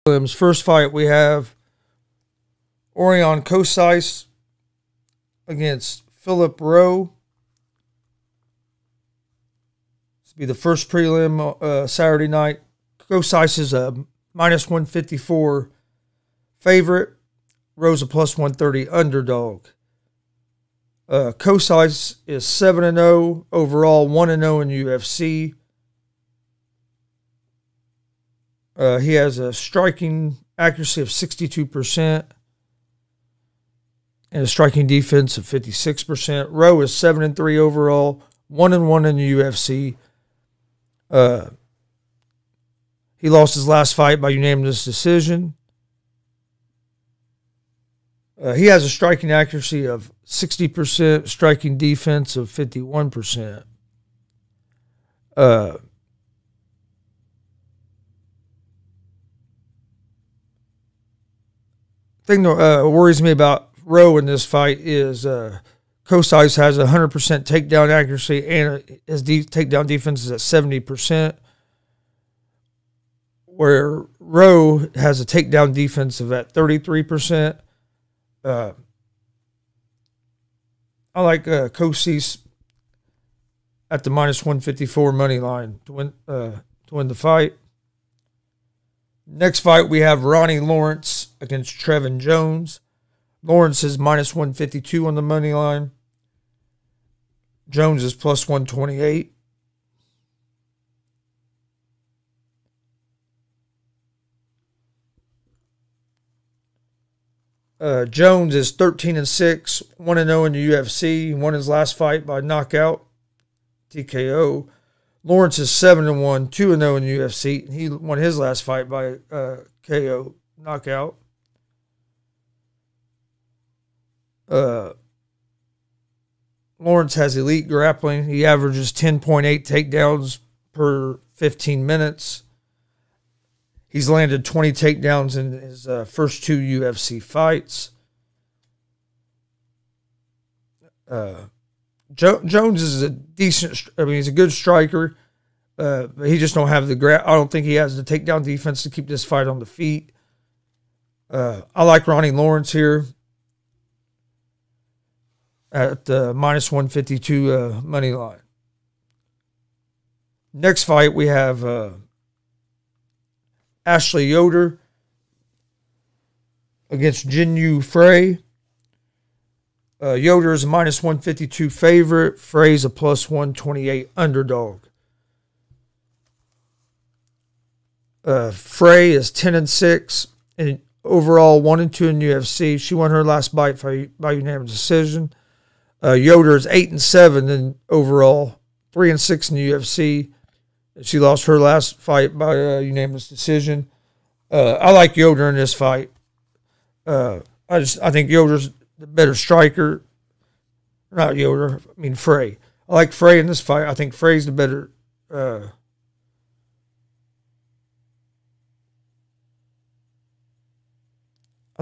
Prelims. First fight we have Orion Kosais against Philip Rowe. This will be the first prelim Saturday night. Kosais is a -154 favorite. Rowe's a +130 underdog. Kosais is 7-0 overall, 1-0 in UFC. He has a striking accuracy of 62% and a striking defense of 56%. Rowe is 7-3 overall, 1-1 in the UFC. He lost his last fight by unanimous decision. He has a striking accuracy of 60%, striking defense of 51%. Thing that worries me about Rowe in this fight is Kosais has 100% takedown accuracy and his takedown defense is at 70%, where Rowe has a takedown defense of at 33%. I like Kosais at the -154 money line to win the fight. Next fight we have Ronnie Lawrence against Trevin Jones. Lawrence is -152 on the money line. Jones is +128. Jones is 13-6, 1-0 in the UFC. He won his last fight by knockout, TKO. Lawrence is 7-1, 2-0 in the UFC. He won his last fight by KO, knockout. Lawrence has elite grappling. He averages 10.8 takedowns per 15 minutes. He's landed 20 takedowns in his first 2 UFC fights. Jones is a decent, he's a good striker, but he just don't have the I don't think he has the takedown defense to keep this fight on the feet. I like Ronnie Lawrence here at the -152 money line. Next fight we have Ashley Yoder against Jinyu Frey. Yoder is a -152 favorite. Frey's a +128 underdog. Frey is 10-6 and overall 1-2 in UFC. She won her last fight by unanimous decision. Yoder is 8-7 in overall, 3-6 in the UFC. She lost her last fight by unanimous decision. I like Yoder in this fight. I think Yoder's the better striker. Not Yoder, I mean Frey. I like Frey in this fight. I think Frey's the better. I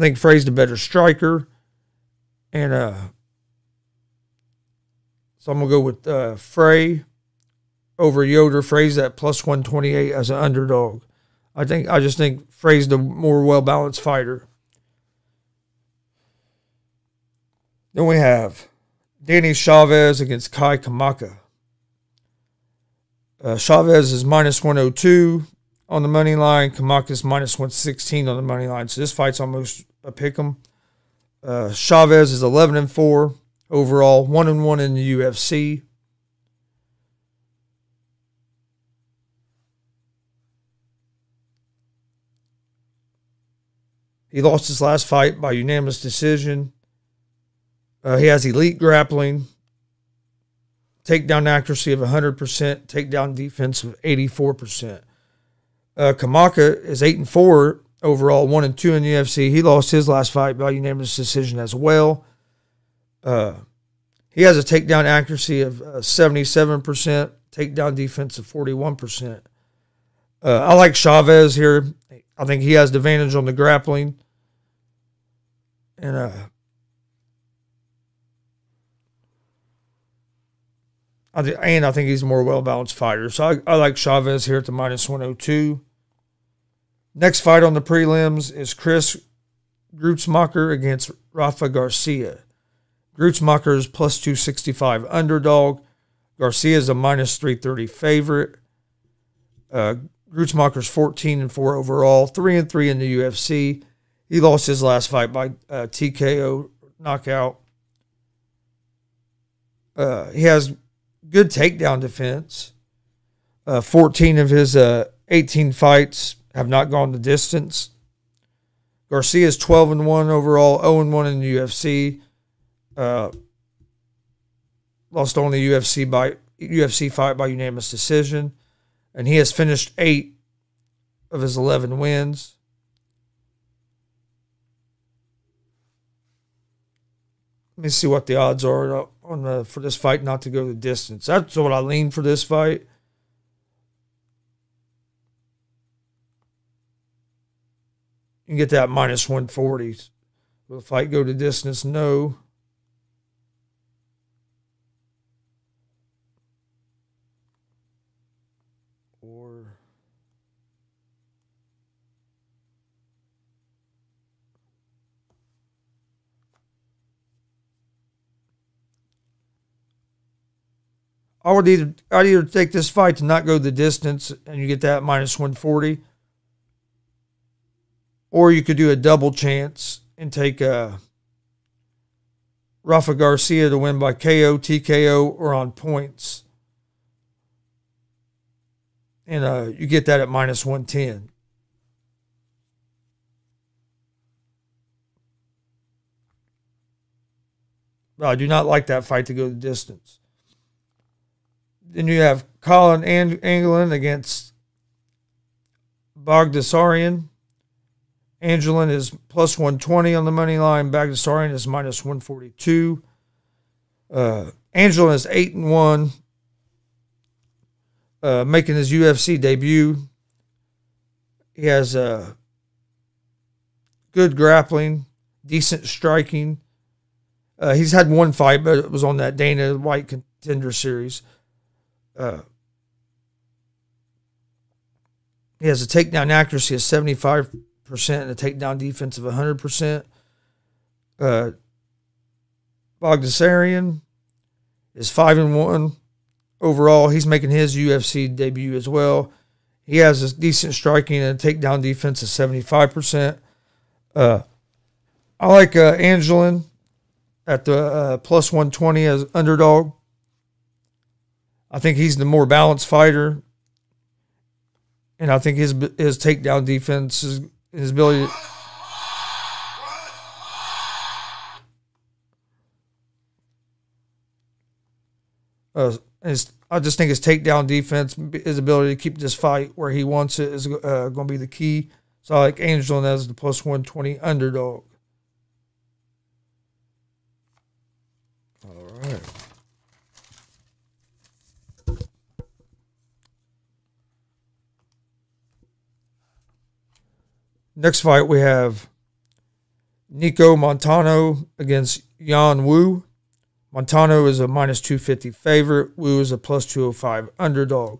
think Frey's the better striker, and so I'm gonna go with Frey over Yoder. Frey's at +128 as an underdog. I just think Frey's the more well-balanced fighter. Then we have Danny Chavez against Kai Kamaka. Chavez is -102 on the money line. Kamaka is -116 on the money line. So this fight's almost a pick'em. Chavez is 11-4 overall, 1-1 in the UFC. He lost his last fight by unanimous decision. He has elite grappling, takedown accuracy of 100%, takedown defense of 84%. Kamaka is 8-4 overall, 1-2 in the UFC. He lost his last fight by unanimous decision as well. He has a takedown accuracy of 77%, takedown defense of 41%. I like Chavez here. I think he has the advantage on the grappling. And I think he's a more well-balanced fighter. So I like Chavez here at the -102. Next fight on the prelims is Chris Grutzmacher against Rafa Garcia. Grutzmacher is plus 265 underdog. Garcia is a minus 330 favorite. Grutzmacher's 14-4 overall, 3-3 in the UFC. He lost his last fight by TKO knockout. He has good takedown defense. 14 of his 18 fights have not gone the distance. Garcia is 12-1 overall, 0-1 in the UFC. Lost only UFC fight by unanimous decision. And he has finished 8 of his 11 wins. Let me see what the odds are for this fight not to go the distance. That's what I lean for this fight. You can get that minus 140. Will the fight go the distance? No. I'd either take this fight to not go the distance and you get that minus 140, or you could do a double chance and take Rafa Garcia to win by KO, TKO, or on points. And you get that at minus 110. But I do not like that fight to go the distance. Then you have Colin Angelin against Bogdasarian. Angelin is plus 120 on the money line. Bogdasarian is minus 142. Angelin is 8-1, making his UFC debut. He has good grappling, decent striking. He's had one fight, but it was on that Dana White Contender Series. He has a takedown accuracy of 75% and a takedown defense of 100%. Bogdasarian is 5-1 overall. He's making his UFC debut as well. He has a decent striking and a takedown defense of 75%. I like Angelin at the plus 120 as underdog. I think he's the more balanced fighter, and I think his takedown defense, his ability. I just think his takedown defense, his ability to keep this fight where he wants it, is going to be the key. So I like Angelin as the plus 120 underdog. All right. Next fight, we have Nico Montano against Yan Wu. Montano is a minus 250 favorite. Wu is a plus 205 underdog.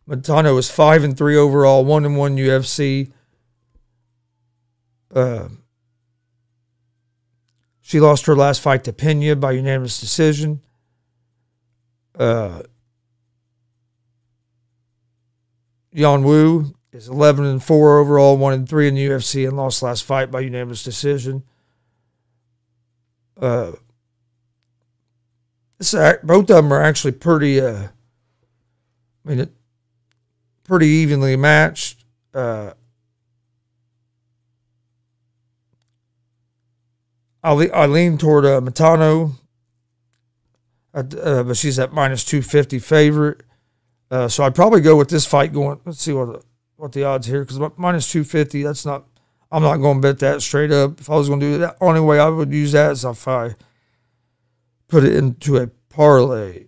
Montano is 5-3 overall, 1-1 UFC. She lost her last fight to Pena by unanimous decision. Yan Wu is 11-4 overall, 1-3 in the UFC, and lost last fight by unanimous decision. Both of them are actually pretty, pretty evenly matched. I lean toward Montano, but she's at minus 250 favorite. So I'd probably go with this fight going. Let's see what the odds here, because minus 250. That's not. I'm not going to bet that straight up. If I was going to do that, only way I would use that is if I put it into a parlay.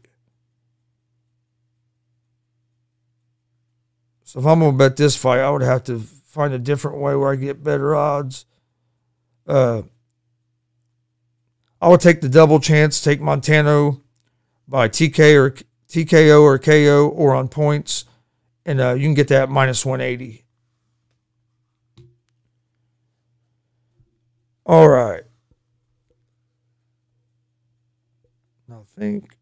So if I'm going to bet this fight, I would have to find a different way where I get better odds. I would take the double chance, take Montano by TKO or KO or on points, and you can get that minus 180. All right. I think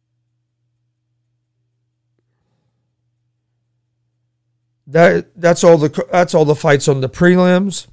that's all the fights on the prelims.